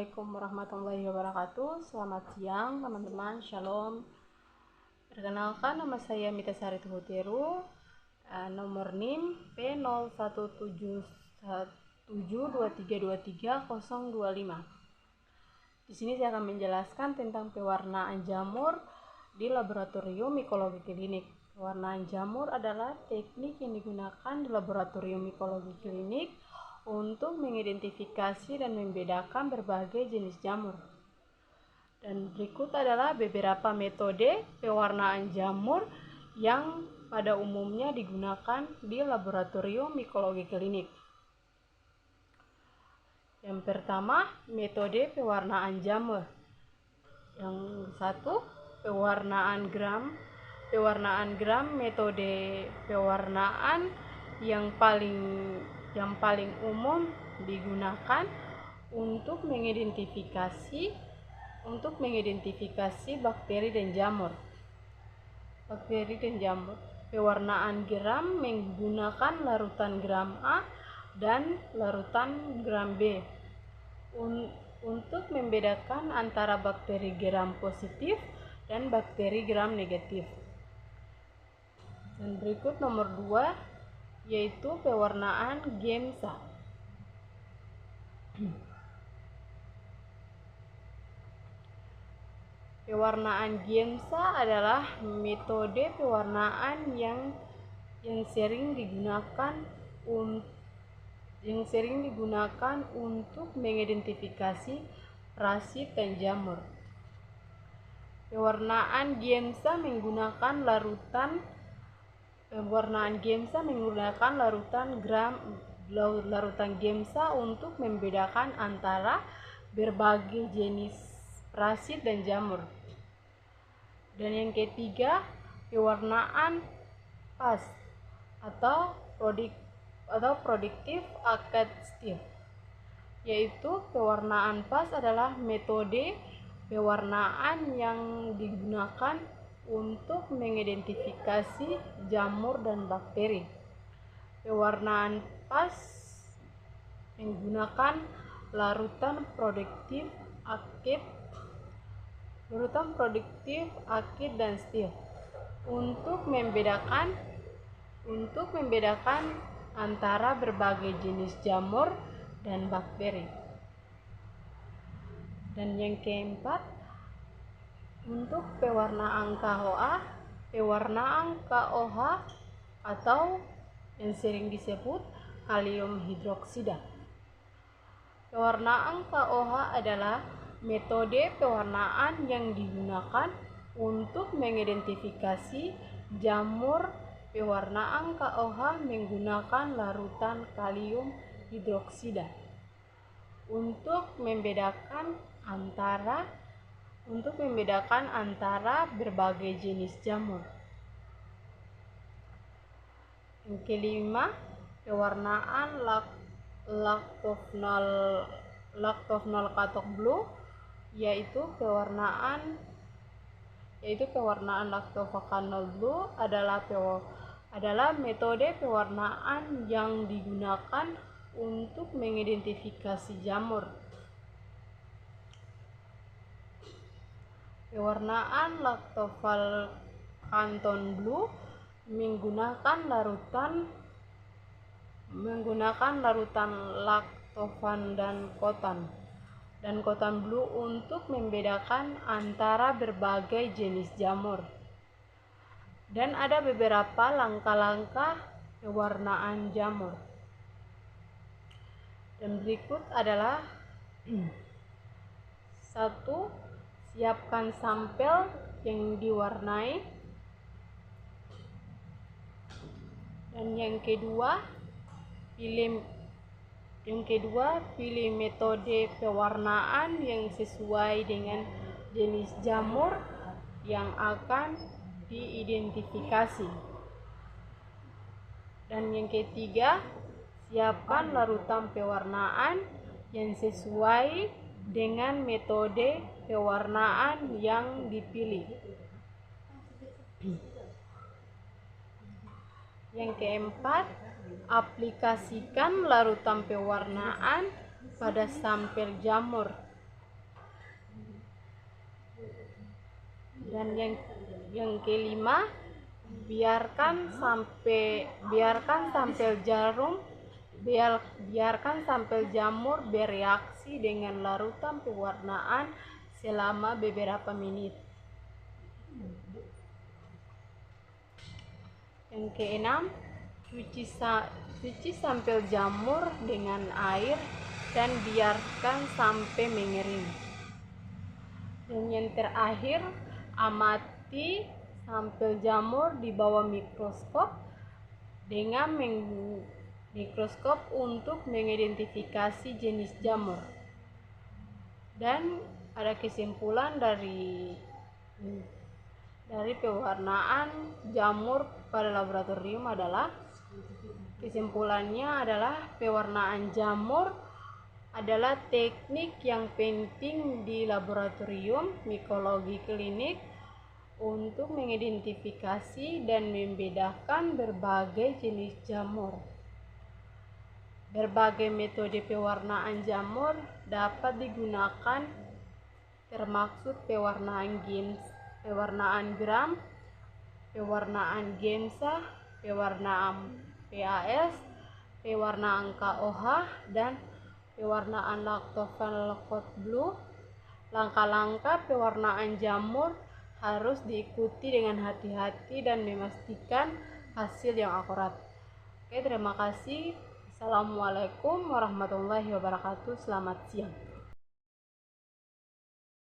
Assalamualaikum warahmatullahi wabarakatuh. Selamat siang teman-teman, shalom. Perkenalkan, nama saya Mita Sari Tuhuteru, nomor NIM P017123230025. Di sini saya akan menjelaskan tentang pewarnaan jamur di laboratorium mikologi klinik. Pewarnaan jamur adalah teknik yang digunakan di laboratorium mikologi klinik untuk mengidentifikasi dan membedakan berbagai jenis jamur. Dan berikut adalah beberapa metode pewarnaan jamur yang pada umumnya digunakan di laboratorium mikologi klinik. Yang pertama, metode pewarnaan jamur. Yang satu, pewarnaan gram. Pewarnaan gram metode pewarnaan yang paling umum digunakan untuk mengidentifikasi bakteri dan jamur. Pewarnaan gram menggunakan larutan gram A dan larutan gram B untuk membedakan antara bakteri gram positif dan bakteri gram negatif. Dan berikut nomor 2, yaitu pewarnaan GEMSA. Pewarnaan GEMSA adalah metode pewarnaan yang sering digunakan untuk mengidentifikasi parasit dan jamur. Pewarnaan GEMSA menggunakan larutan GEMSA untuk membedakan antara berbagai jenis parasit dan jamur. Dan yang ketiga, pewarnaan PAS atau Predictive Acid Steel, yaitu pewarnaan PAS adalah metode pewarnaan yang digunakan untuk mengidentifikasi jamur dan bakteri. Pewarnaan PAS menggunakan larutan Predictive Acid dan Steel untuk membedakan antara berbagai jenis jamur dan bakteri. Dan yang keempat, untuk pewarnaan KOH atau yang sering disebut kalium hidroksida. Pewarnaan KOH adalah metode pewarnaan yang digunakan untuk mengidentifikasi jamur. Pewarnaan KOH menggunakan larutan kalium hidroksida untuk membedakan antara berbagai jenis jamur. Yang kelima, pewarnaan lactophenol cathode blue, yaitu pewarnaan lactophenol blue adalah metode pewarnaan yang digunakan untuk mengidentifikasi jamur. Pewarnaan lactophenol blue menggunakan larutan lactofan dan kotan blue untuk membedakan antara berbagai jenis jamur. Dan ada beberapa langkah-langkah pewarnaan jamur. Dan berikut adalah 1. Siapkan sampel yang diwarnai. Dan yang kedua, pilih metode pewarnaan yang sesuai dengan jenis jamur yang akan diidentifikasi. Dan yang ketiga, siapkan larutan pewarnaan yang sesuai dengan metode pewarnaan yang dipilih. Yang keempat, aplikasikan larutan pewarnaan pada sampel jamur Dan yang kelima, biarkan sampel jamur bereaksi dengan larutan pewarnaan selama beberapa menit. Yang keenam, cuci sampel jamur dengan air dan biarkan sampai mengering. Dan yang terakhir, amati sampel jamur di bawah mikroskop dengan mikroskop untuk mengidentifikasi jenis jamur. Dan ada kesimpulan dari pewarnaan jamur pada laboratorium adalah, kesimpulannya adalah pewarnaan jamur adalah teknik yang penting di laboratorium mikologi klinik untuk mengidentifikasi dan membedakan berbagai jenis jamur. Berbagai metode pewarnaan jamur dapat digunakan, termasuk pewarnaan gram, pewarnaan Gemsa, pewarnaan PAS, pewarnaan KOH, dan pewarnaan Lactoferol Code Blue. Langkah-langkah pewarnaan jamur harus diikuti dengan hati-hati dan memastikan hasil yang akurat. Oke, terima kasih. Assalamualaikum warahmatullahi wabarakatuh. Selamat siang.